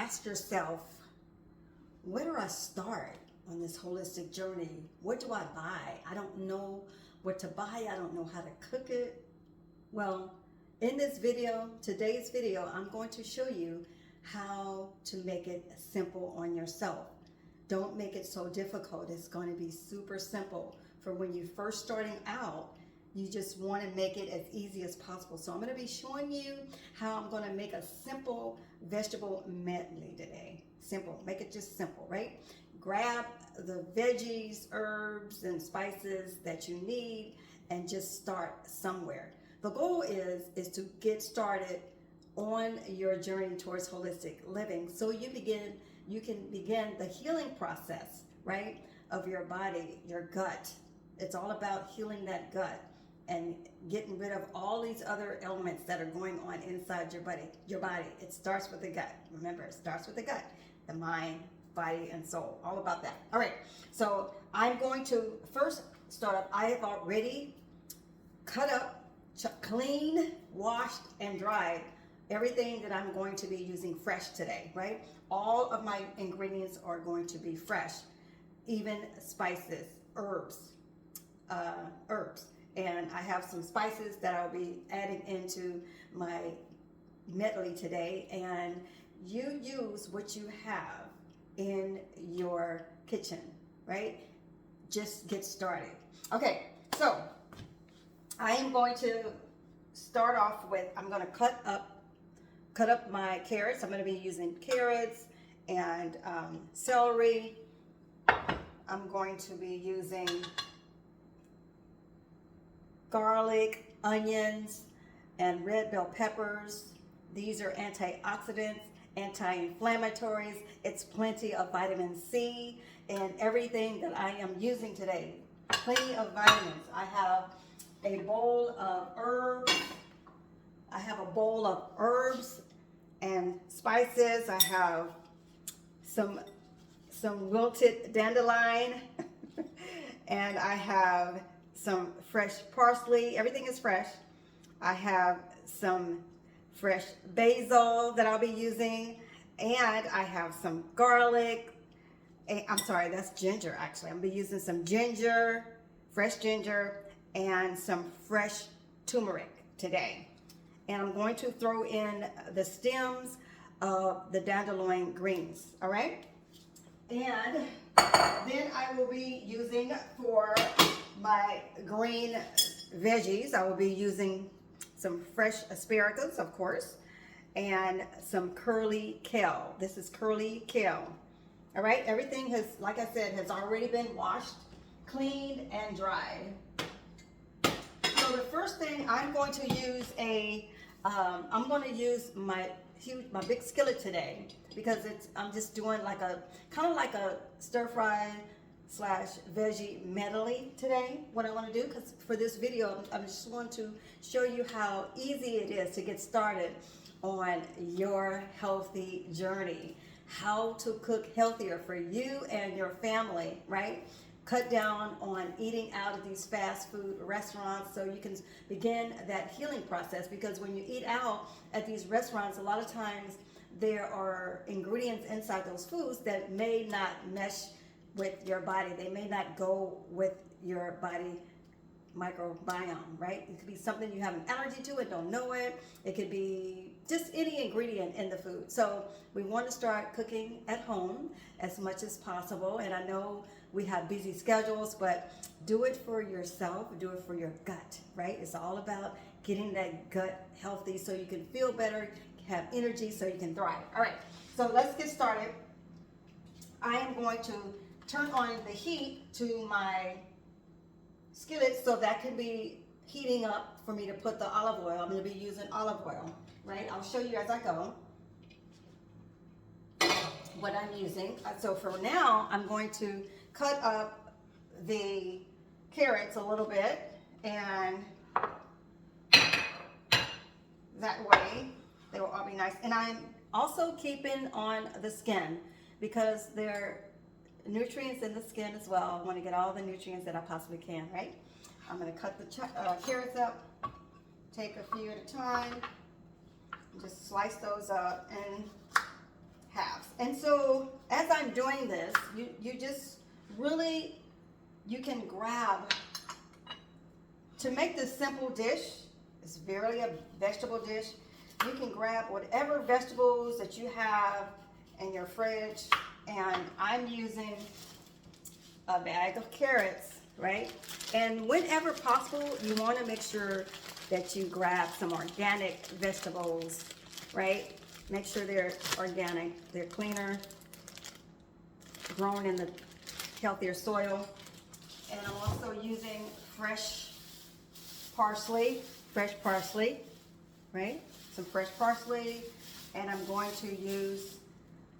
ask yourself, where do I start on this holistic journey? What do I buy? I don't know what to buy. I don't know how to cook it. Well, in this video, today's video, I'm going to show you how to make it simple on yourself. Don't make it so difficult. It's going to be super simple. For when you're first starting out, you just want to make it as easy as possible. So I'm going to be showing you how I'm going to make a simple vegetable medley today. Simple. Make it just simple, right? Grab the veggies, herbs, and spices that you need and just start somewhere. The goal is to get started on your journey towards holistic living, so you can begin the healing process, right, of your body, your gut. It's all about healing that gut and getting rid of all these other elements that are going on inside your body. It starts with the gut. Remember, it starts with the gut, the mind, body, and soul. All about that. All right. So I'm going to first start up. I have already cut up, cleaned, washed, and dried everything that I'm going to be using fresh today, right? All of my ingredients are going to be fresh, even spices, herbs. And I have some spices that I'll be adding into my medley today, and you use what you have in your kitchen, right? Just get started. Okay, so I am going to start off with, I'm going to cut up my carrots. I'm going to be using carrots and celery. I'm going to be using garlic, onions, and red bell peppers. These are antioxidants, anti-inflammatories. It's plenty of vitamin C and everything that I am using today. Plenty of vitamins. I have a bowl of herbs. I have a bowl of herbs and spices. I have some wilted dandelion and I have some fresh parsley. Everything is fresh. I have some fresh basil that I'll be using, and I have some garlic. I'm sorry, that's ginger actually. I'm gonna be using some ginger, fresh ginger, and some fresh turmeric today. And I'm going to throw in the stems of the dandelion greens, all right? And then I will be using, for my green veggies, I will be using some fresh asparagus, of course, and some curly kale. This is curly kale. All right, everything has, like I said, has already been washed, cleaned, and dried. So the first thing I'm going to use I'm going to use my big skillet today, because I'm just doing like a kind of like a stir fry / veggie medley today. What I want to do, because for this video I just want to show you how easy it is to get started on your healthy journey, how to cook healthier for you and your family, right? Cut down on eating out of these fast food restaurants so you can begin that healing process, because when you eat out at these restaurants, a lot of times there are ingredients inside those foods that may not mesh with your body. They may not go with your body microbiome, right? It could be something you have an allergy to and don't know it. It could be just any ingredient in the food. So we want to start cooking at home as much as possible. And I know we have busy schedules, but do it for yourself, do it for your gut, right? It's all about getting that gut healthy so you can feel better, have energy so you can thrive. All right, so let's get started. I am going to turn on the heat to my skillet so that can be heating up for me to put the olive oil. I'm going to be using olive oil, right? I'll show you as I go what I'm using. So for now, I'm going to cut up the carrots a little bit, and that way they will all be nice. And I'm also keeping on the skin because there are nutrients in the skin as well. I want to get all the nutrients that I possibly can, right? I'm going to cut the carrots up, take a few at a time, and just slice those up in halves. And so as I'm doing this, you just really, you can grab, to make this simple dish, it's very a vegetable dish, you can grab whatever vegetables that you have in your fridge, and I'm using a bag of carrots, right? And whenever possible, you want to make sure that you grab some organic vegetables, right? Make sure they're organic, they're cleaner, grown in the healthier soil. And I'm also using fresh parsley, right? Some fresh parsley. And I'm going to use,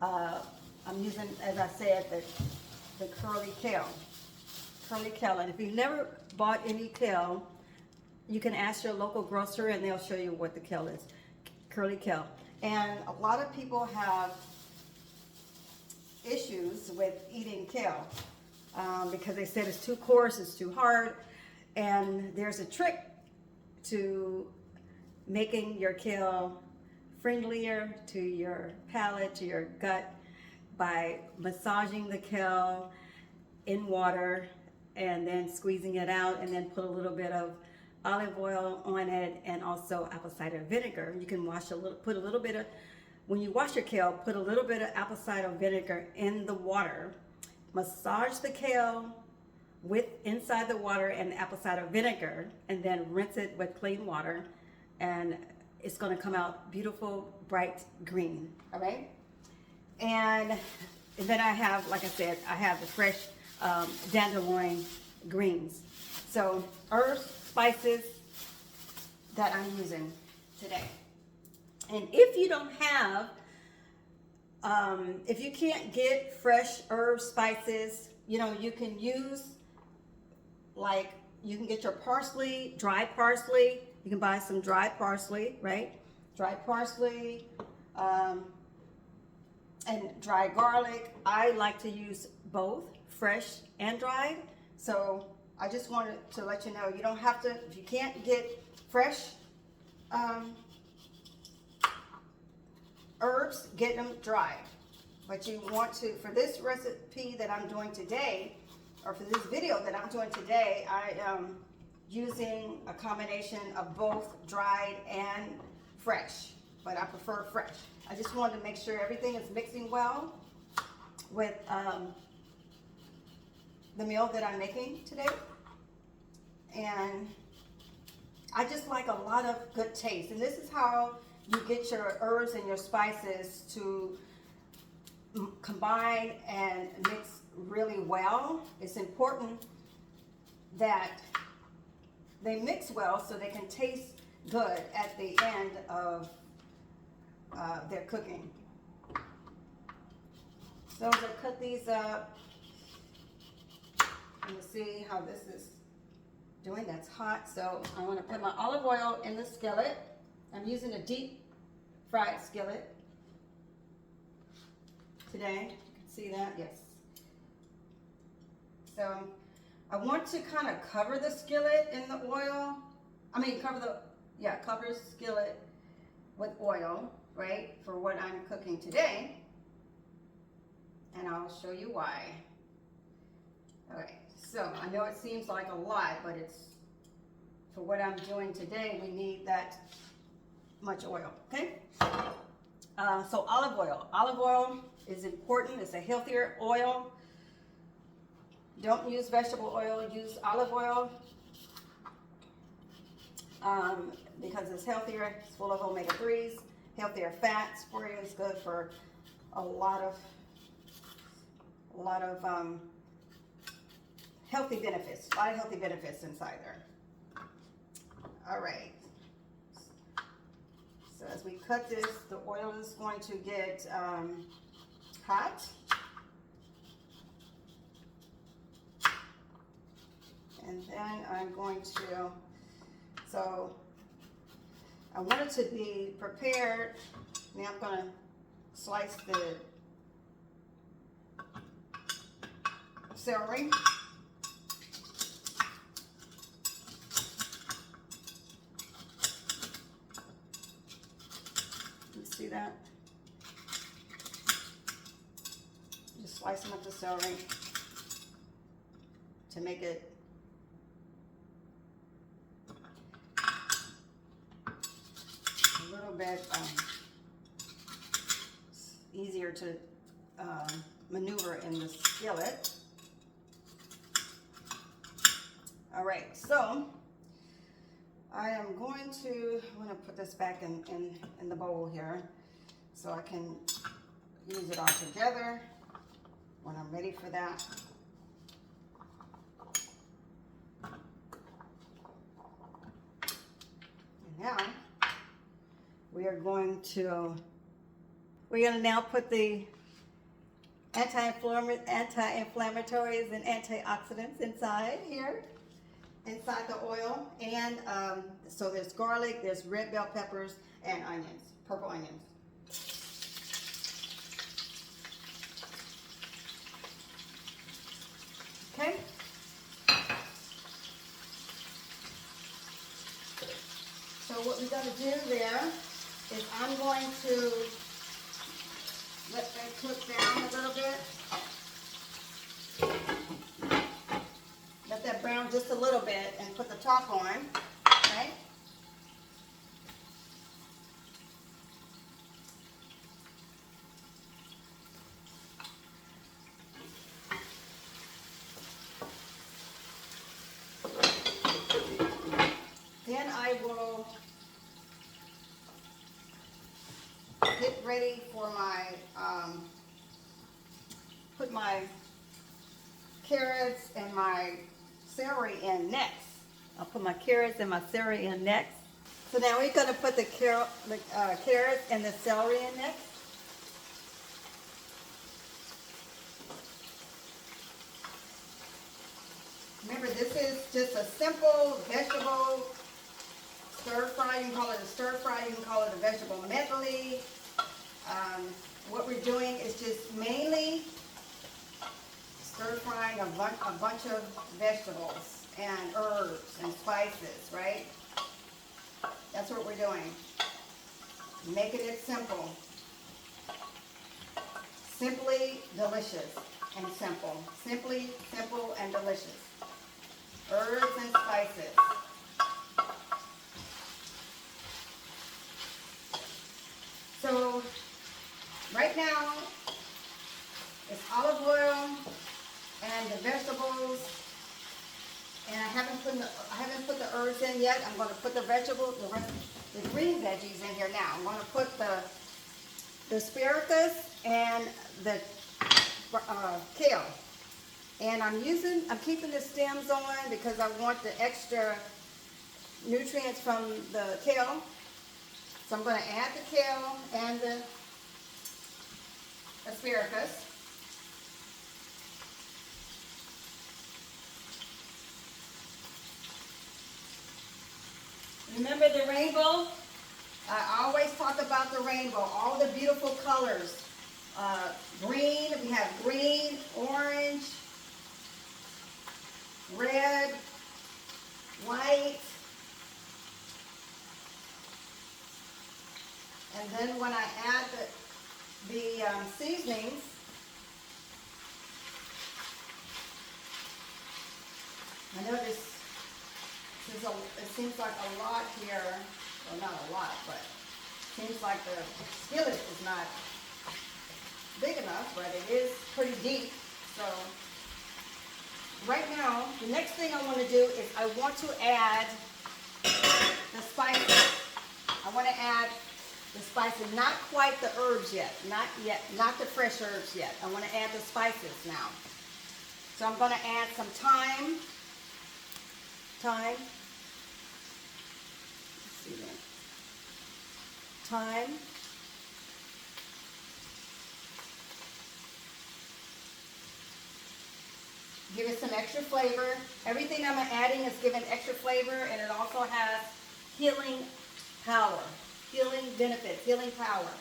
I'm using, as I said, the curly kale. Curly kale. And if you've never bought any kale, you can ask your local grocer and they'll show you what the kale is. Curly kale. And a lot of people have issues with eating kale because they said it's too coarse, it's too hard. And there's a trick to making your kale friendlier to your palate, to your gut, by massaging the kale in water and then squeezing it out, and then put a little bit of olive oil on it, and also apple cider vinegar. You can put a little bit of, when you wash your kale, put a little bit of apple cider vinegar in the water, massage the kale inside the water and the apple cider vinegar, and then rinse it with clean water, and it's going to come out beautiful, bright green. All right. And then I have, like I said, I have the fresh dandelion greens. So herbs, spices that I'm using today. And if you don't have, if you can't get fresh herbs, spices, you know, you can use, like, you can get your parsley, dry parsley. You can buy some dry parsley, right? Dry parsley, and dry garlic. I like to use both fresh and dried. So I just wanted to let you know, you don't have to, if you can't get fresh herbs, get them dry. But you want to, for this recipe that I'm doing today, or for this video that I'm doing today, I am using a combination of both dried and fresh, but I prefer fresh. I just wanted to make sure everything is mixing well with the meal that I'm making today. And I just like a lot of good taste. And this is how you get your herbs and your spices to combine and mix really well. It's important that they mix well so they can taste good at the end of their cooking. So as I cut these up, you see how this is doing. That's hot. So I want to put my olive oil in the skillet. I'm using a deep fried skillet today. You can see that, yes. So I want to kind of cover the skillet in the oil. Cover the skillet with oil, right, for what I'm cooking today. And I'll show you why. All right, so I know it seems like a lot, but it's, for what I'm doing today, we need that much oil, okay? So olive oil. Olive oil is important. It's a healthier oil. Don't use vegetable oil, use olive oil because it's healthier. It's full of omega-3s, healthier fats for you. It's good for a lot of healthy benefits. A lot of healthy benefits inside there. All right. So as we cut this, the oil is going to get hot. And then I'm going to, so I want it to be prepared. Now I'm going to slice the celery. You see that? slicing up the celery to make it a little bit easier to maneuver in the skillet. All right, so I'm going to put this back in the bowl here so I can use it all together when I'm ready for that. And now we're going to now put the anti-inflammatories and antioxidants inside the oil. And so there's garlic, there's red bell peppers, and onions, purple onions. Okay. So what we're going to do there is I'm going to let that cook down a little bit. Let that brown just a little bit and put the top on, okay? Then I will get ready for my, put my carrots and my celery in next. I'll put my carrots and my celery in next. So now we're going to put the carrots and the celery in next. Remember, this is just a simple vegetable stir fry. You can call it a stir fry. You can call it a vegetable medley. What we're doing is just mainly stir frying a bunch of vegetables and herbs and spices, right? That's what we're doing. Making it simple. Simply delicious and simple. Simply simple and delicious. Herbs and spices. So right now it's olive oil and the vegetables, and I haven't put the herbs in yet. I'm going to put the green veggies in here now. I'm going to put the asparagus and the kale. And I'm keeping the stems on because I want the extra nutrients from the kale. So I'm going to add the kale and the asparagus. Remember the rainbow? I always talk about the rainbow, all the beautiful colors. Green, we have green, orange, red, white. And then when I add the seasonings, I know this is it seems like a lot here. Well, not a lot, but it seems like the skillet is not big enough, but it is pretty deep. So right now, the next thing I want to do is I want to add the spices. I want to add the spices, not quite the herbs yet, not the fresh herbs yet. I want to add the spices now. So I'm going to add some thyme. Let's see that. Thyme. Give it some extra flavor. Everything I'm adding is giving extra flavor, and it also has healing power, healing benefits, healing power.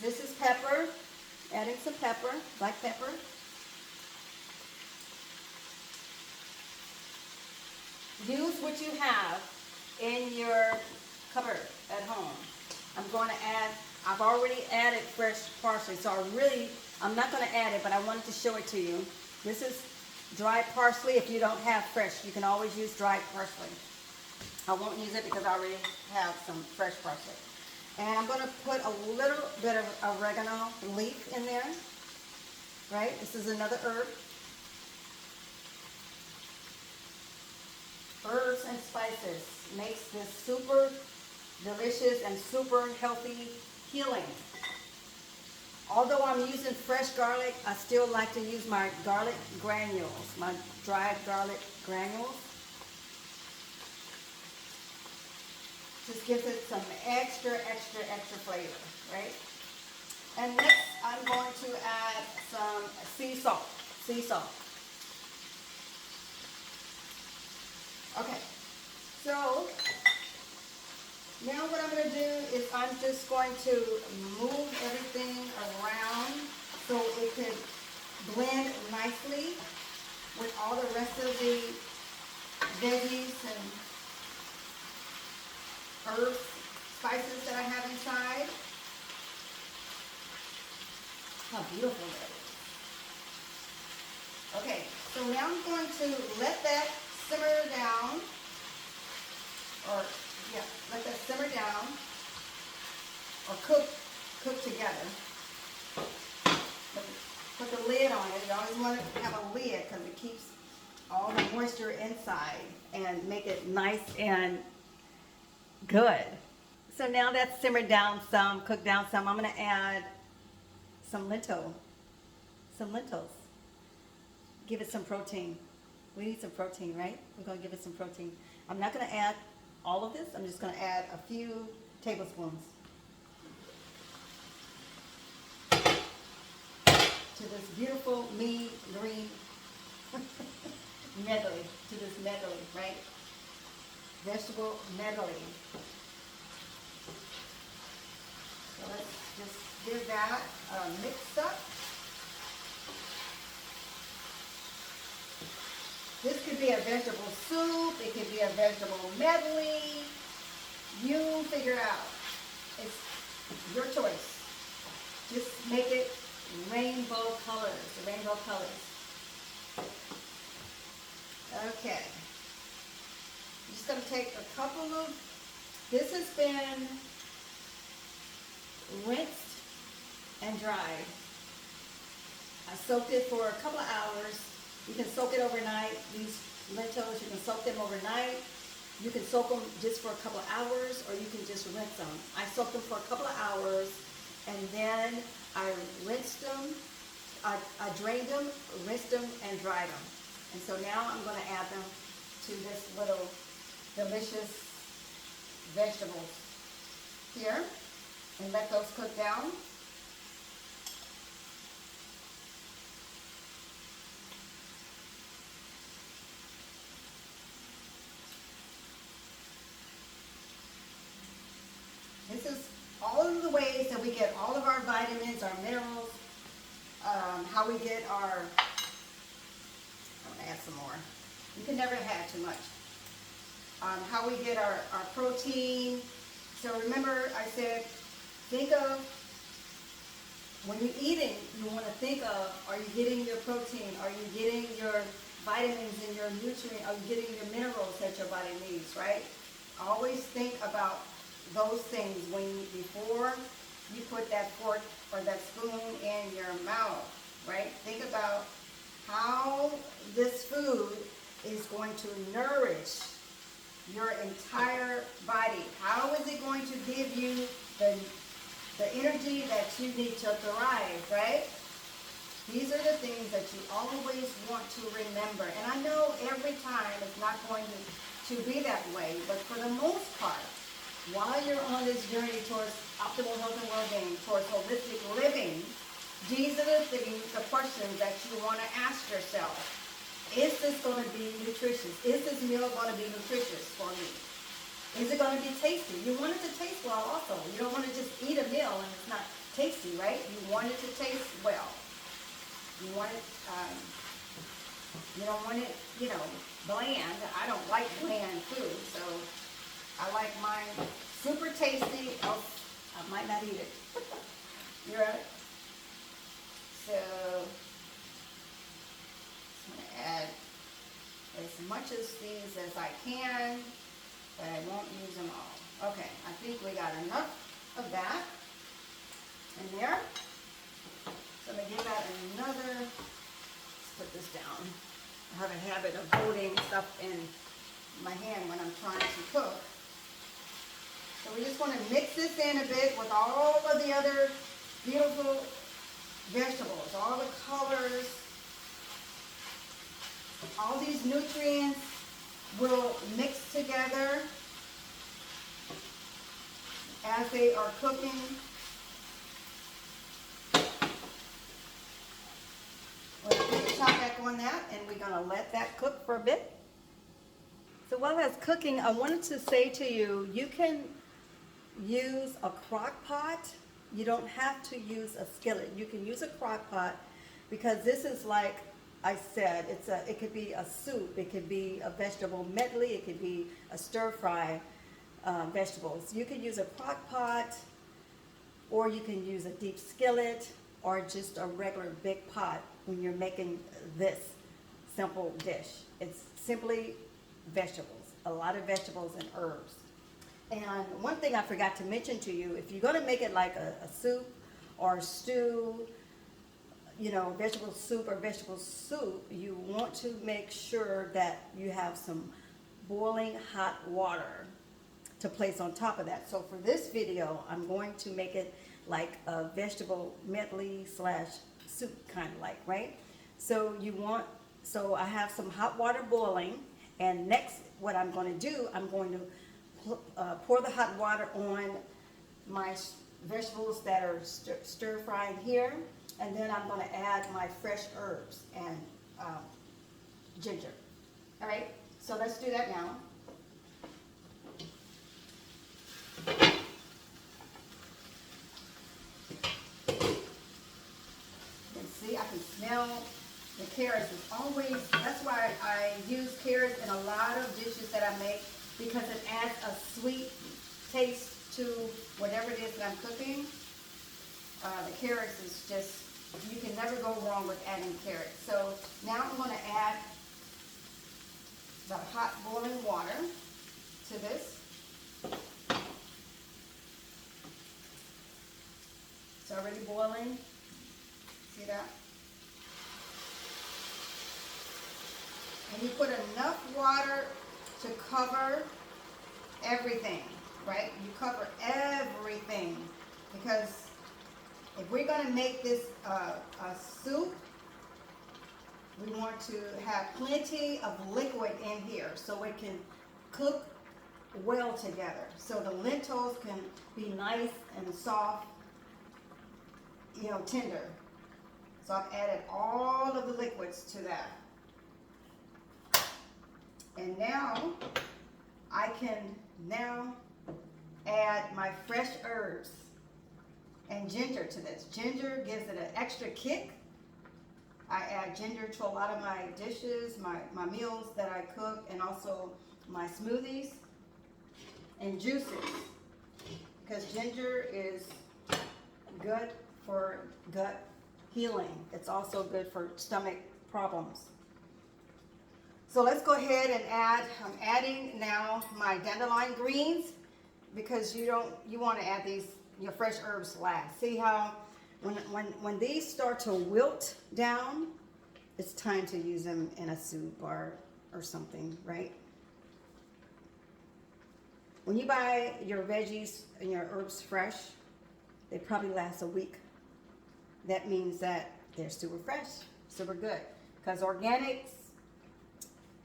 This is pepper. Adding some pepper, black pepper. Use what you have in your cupboard at home. I'm going to add I've already added fresh parsley, so I'm not going to add it, but I wanted to show it to you. This is dried parsley. If you don't have fresh, you can always use dried parsley. I won't use it because I already have some fresh parsley. And I'm going to put a little bit of oregano leaf in there, right? This is another herb. Herbs and spices makes this super delicious and super healthy healing. Although I'm using fresh garlic, I still like to use my garlic granules, my dried garlic granules. Just gives it some extra flavor, right? And next, I'm going to add some sea salt. Okay, so now what I'm going to do is I'm just going to move everything around so it could blend nicely with all the rest of the veggies and herbs, spices that I have inside. How beautiful that is. Okay, so now I'm going to let that simmer down, let that simmer down, or cook together. Put the lid on it. You always want to have a lid because it keeps all the moisture inside and make it nice and good. So now that's simmered down some, cooked down some, I'm going to add some lentils. Give it some protein. We need some protein, right? We're going to give it some protein. I'm not going to add all of this. I'm just going to add a few tablespoons to this beautiful mean green medley, right? Vegetable medley. So let's just give that a mix up. This could be a vegetable soup. It could be a vegetable medley. You figure out. It's your choice. Just make it rainbow colors. Okay. I'm just going to take a couple of, this has been rinsed and dried. I soaked it for a couple of hours. You can soak it overnight. These lentils, you can soak them overnight. You can soak them just for a couple of hours, or you can just rinse them. I soaked them for a couple of hours, and then I rinsed them. I drained them, rinsed them, and dried them. And so now I'm going to add them to this little delicious vegetables here, and let those cook down. This is all of the ways that we get all of our vitamins, our minerals, how we get our, I'm going to add some more. You can never have too much. How we get our protein. So remember I said, think of, when you're eating, you want to think of, are you getting your protein? Are you getting your vitamins and your nutrients? Are you getting your minerals that your body needs, right? Always think about those things before you put that fork or that spoon in your mouth, right? Think about how this food is going to nourish your entire body. How is it going to give you the energy that you need to thrive, right? These are the things that you always want to remember. And I know every time it's not going to be that way, but for the most part, while you're on this journey towards optimal health and well-being, towards holistic living, these are the things, the questions that you want to ask yourself. Is this going to be nutritious? Is this meal going to be nutritious for me? Is it going to be tasty? You want it to taste well also. You don't want to just eat a meal and it's not tasty, right? You want it to taste well. You want it, you don't want it, bland. I don't like bland food, so I like mine super tasty, I might not eat it. You ready? So I'm going to add as much of these as I can, but I won't use them all. Okay, I think we got enough of that in there. So I'm going to give that another, let's put this down. I have a habit of holding stuff in my hand when I'm trying to cook. So we just want to mix this in a bit with all of the other beautiful vegetables, all the colors. All these nutrients will mix together as they are cooking. We're going to put the top back on that, and we're going to let that cook for a bit. So while that's cooking, I wanted to say to you, you can use a crock pot. You don't have to use a skillet. You can use a crock pot because this is, like I said, it could be a soup, it could be a vegetable medley, it could be a stir fry vegetables. You can use a crock pot, or you can use a deep skillet, or just a regular big pot when you're making this simple dish. It's simply vegetables, a lot of vegetables and herbs. And one thing I forgot to mention to you, if you're going to make it like a soup or a stew, you know, vegetable soup or vegetable soup, you want to make sure that you have some boiling hot water to place on top of that. So for this video, I'm going to make it like a vegetable medley slash soup, kind of like, right? So so I have some hot water boiling, and next what I'm going to do, I'm going to pour the hot water on my vegetables that are stir frying here, and then I'm going to add my fresh herbs and ginger. All right, so let's do that now. You can see, I can smell the carrots. It's always, that's why I use carrots in a lot of dishes that I make, because it adds a sweet taste to whatever it is that I'm cooking. The carrots is just, you can never go wrong with adding carrots. So now I'm going to add the hot boiling water to this. It's already boiling. See that? And you put enough water to cover everything, right? You cover everything, because if we're going to make this a soup, we want to have plenty of liquid in here so it can cook well together. So the lentils can be nice and soft, you know, tender. So I've added all of the liquids to that. And now I can now add my fresh herbs and ginger to this. Ginger gives it an extra kick. I add ginger to a lot of my dishes, my meals that I cook, and also my smoothies and juices, because ginger is good for gut healing. It's also good for stomach problems. So let's go ahead and I'm adding now my dandelion greens, because you want to add your fresh herbs last. See how when these start to wilt down, it's time to use them in a soup or something, right? When you buy your veggies and your herbs fresh, they probably last a week. That means that they're super fresh, super good, because organics,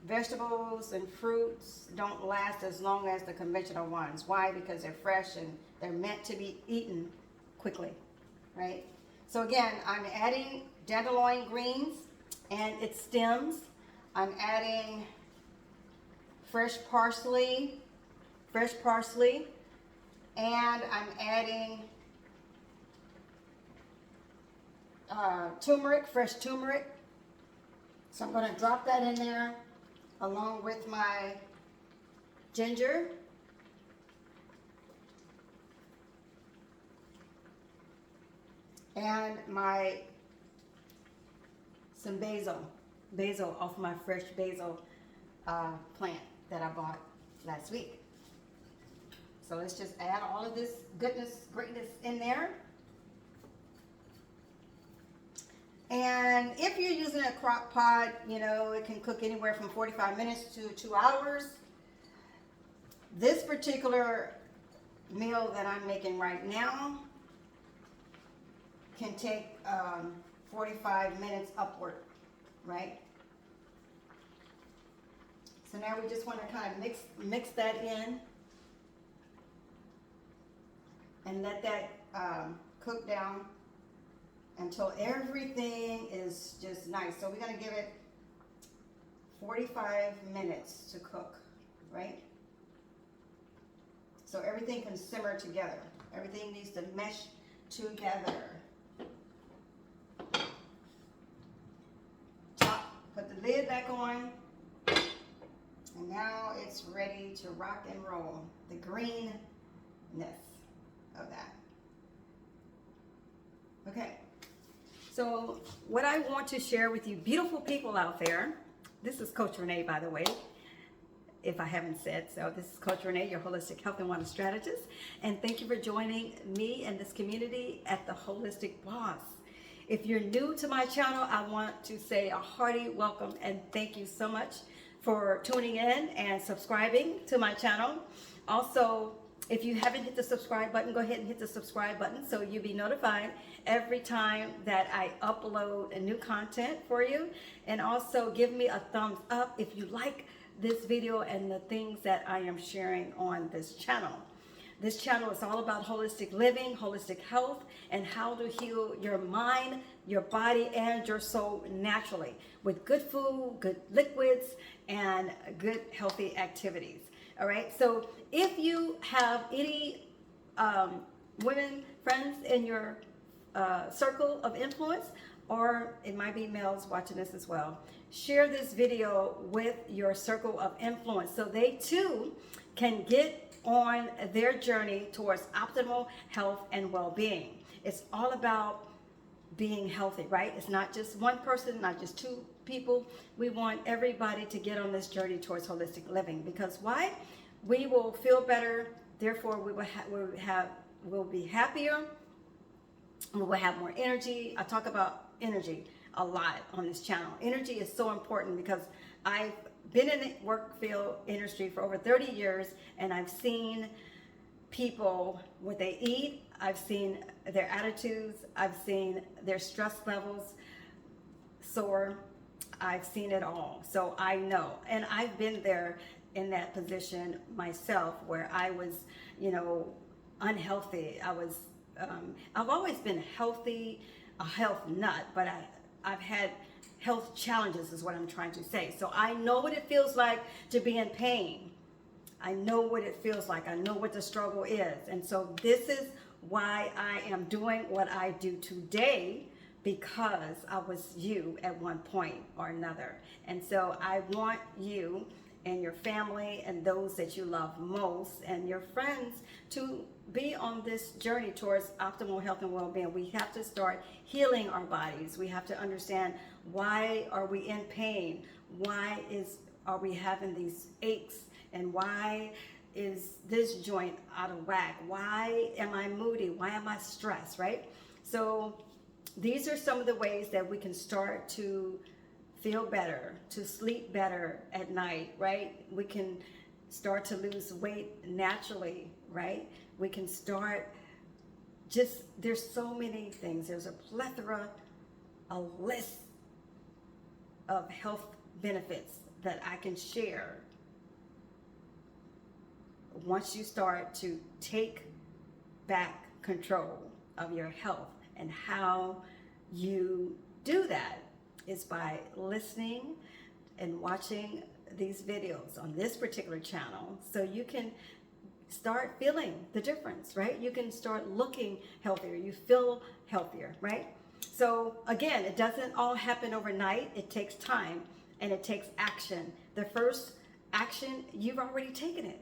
vegetables and fruits don't last as long as the conventional ones. Why? Because they're fresh and they're meant to be eaten quickly, right? So again, I'm adding dandelion greens and its stems. I'm adding fresh parsley, and I'm adding turmeric, fresh turmeric. So I'm going to drop that in there along with my ginger. and some basil off my fresh basil plant that I bought last week. So let's just add all of this greatness in there. And if you're using a crock pot, you know, it can cook anywhere from 45 minutes to 2 hours. This particular meal that I'm making right now can take 45 minutes upward, right? So now we just want to kind of mix that in and let that cook down until everything is just nice. So we're going to give it 45 minutes to cook, right? So everything can simmer together. Everything needs to mesh together. Put the lid back on. And now it's ready to rock and roll. The greenness of that. Okay. So what I want to share with you beautiful people out there, this is Coach Renee, by the way, if I haven't said so. This is Coach Renee, your holistic health and wellness strategist, and thank you for joining me and this community at the Holistic Boss. If you're new to my channel, I want to say a hearty welcome and thank you so much for tuning in and subscribing to my channel. Also, if you haven't hit the subscribe button, go ahead and hit the subscribe button so you'll be notified every time that I upload a new content for you. And also give me a thumbs up if you like this video and the things that I am sharing on this channel. This channel is all about holistic living, holistic health, and how to heal your mind, your body, and your soul naturally with good food, good liquids, and good healthy activities. All right, so if you have any women friends in your circle of influence, or it might be males watching this as well, share this video with your circle of influence so they too can get on their journey towards optimal health and well-being. It's all about being healthy, right? It's not just one person, not just two people. We want everybody to get on this journey towards holistic living, because why? We will feel better, therefore we'll be happier, we will have more energy. I talk about energy a lot on this channel. Energy is so important because I've been in the work field industry for over 30 years, and I've seen people, what they eat, I've seen their attitudes, I've seen their stress levels soar, I've seen it all. So I know, and I've been there in that position myself where I was, you know, unhealthy. I've always been healthy, a health nut, but I've had health challenges is what I'm trying to say. So I know what it feels like to be in pain. I know what it feels like. I know what the struggle is. And so this is why I am doing what I do today, because I was you at one point or another. And so I want you and your family and those that you love most and your friends to be on this journey towards optimal health and well-being. We have to start healing our bodies. We have to understand, why are we in pain? Why are we having these aches? And why is this joint out of whack? Why am I moody? Why am I stressed, right? So these are some of the ways that we can start to feel better, to sleep better at night, right? We can start to lose weight naturally, right? We can start there's so many things. There's a plethora, a list of health benefits that I can share once you start to take back control of your health. And how you do that is by listening and watching these videos on this particular channel, so you can start feeling the difference, right? You can start looking healthier, you feel healthier, right? So again, it doesn't all happen overnight. It takes time and it takes action. The first action, you've already taken it.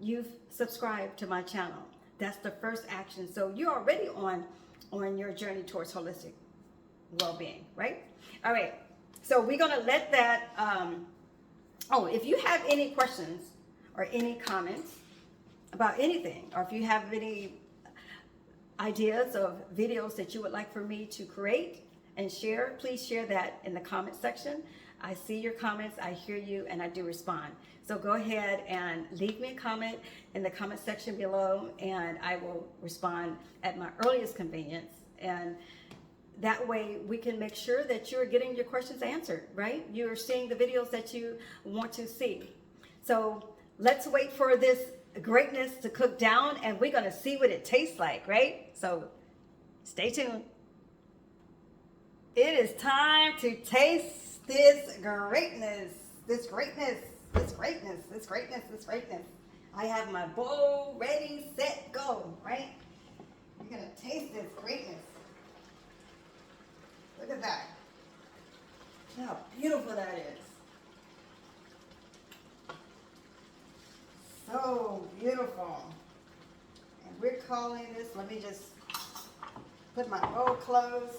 You've subscribed to my channel. That's the first action. So you're already on on your journey towards holistic well-being, right? All right, so we're gonna let that, oh, if you have any questions or any comments about anything, or if you have any ideas of videos that you would like for me to create and share, please share that in the comment section. I see your comments, I hear you, and I do respond. So go ahead and leave me a comment in the comment section below, and I will respond at my earliest convenience. And that way we can make sure that you're getting your questions answered, right? You're seeing the videos that you want to see. So let's wait for this greatness to cook down, and we're gonna see what it tastes like, right? So stay tuned. It is time to taste this greatness, this greatness, this greatness, this greatness, this greatness. I have my bowl ready, set, go, right? You're gonna taste this greatness. Look at that. Look how beautiful that is. So beautiful. And we're calling this, let me just put my bowl closed.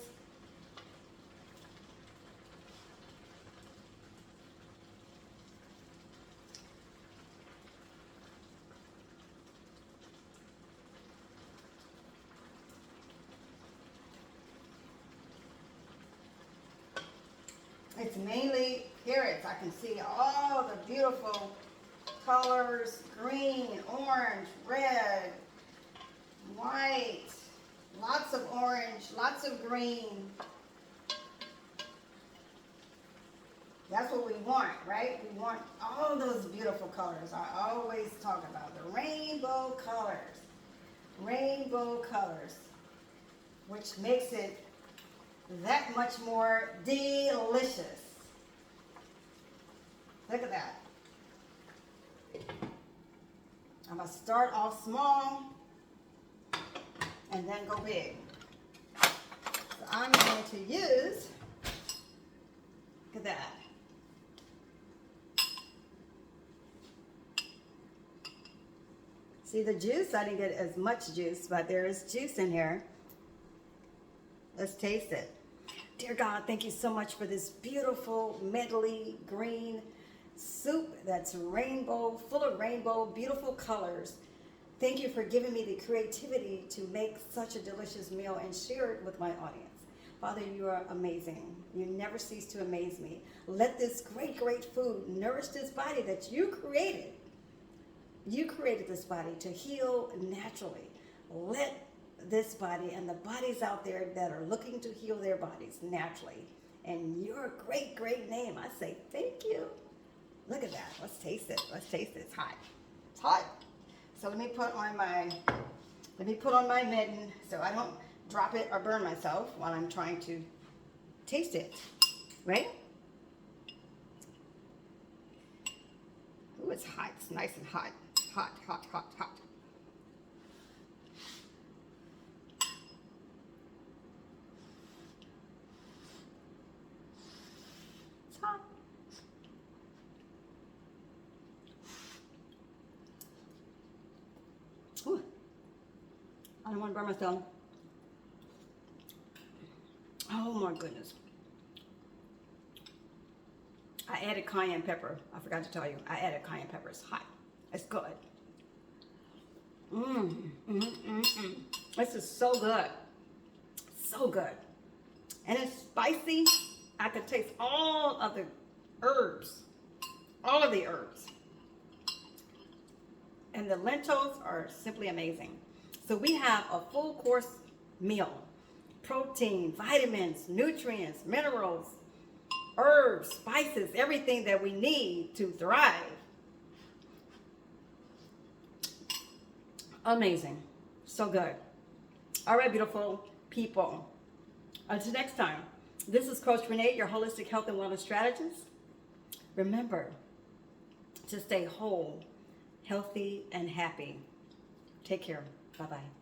It's mainly carrots. I can see all the beautiful colors: green, orange, red, white, lots of orange, lots of green. That's what we want, right? We want all those beautiful colors. I always talk about the rainbow colors. Rainbow colors, which makes it that much more delicious. Look at that. I'm gonna start off small and then go big. So I'm going to use, look at that. See the juice? I didn't get as much juice, but there is juice in here. Let's taste it. Dear God, thank you so much for this beautiful medley green soup that's rainbow, full of rainbow, beautiful colors. Thank you for giving me the creativity to make such a delicious meal and share it with my audience. Father, you are amazing. You never cease to amaze me. Let this great, great food nourish this body that you created. You created this body to heal naturally. Let this body and the bodies out there that are looking to heal their bodies naturally, in your great, great name, I say thank you. Look at that. Let's taste it. Let's taste it. It's hot. It's hot. So let me put on my mitten so I don't drop it or burn myself while I'm trying to taste it. Right? Ooh, it's hot. It's nice and hot. Hot, hot, hot, hot. It's hot. Ooh. I don't want to burn myself. Oh my goodness. I added cayenne pepper. I forgot to tell you. I added cayenne pepper. It's hot. It's good. This is so good. So good. And it's spicy. I could taste all of the herbs. All of the herbs. And the lentils are simply amazing. So we have a full course meal. Protein, vitamins, nutrients, minerals, herbs, spices, everything that we need to thrive. Amazing. So good. All right, beautiful people. Until next time, this is Coach Renee, your holistic health and wellness strategist. Remember to stay whole, healthy, and happy. Take care. Bye-bye.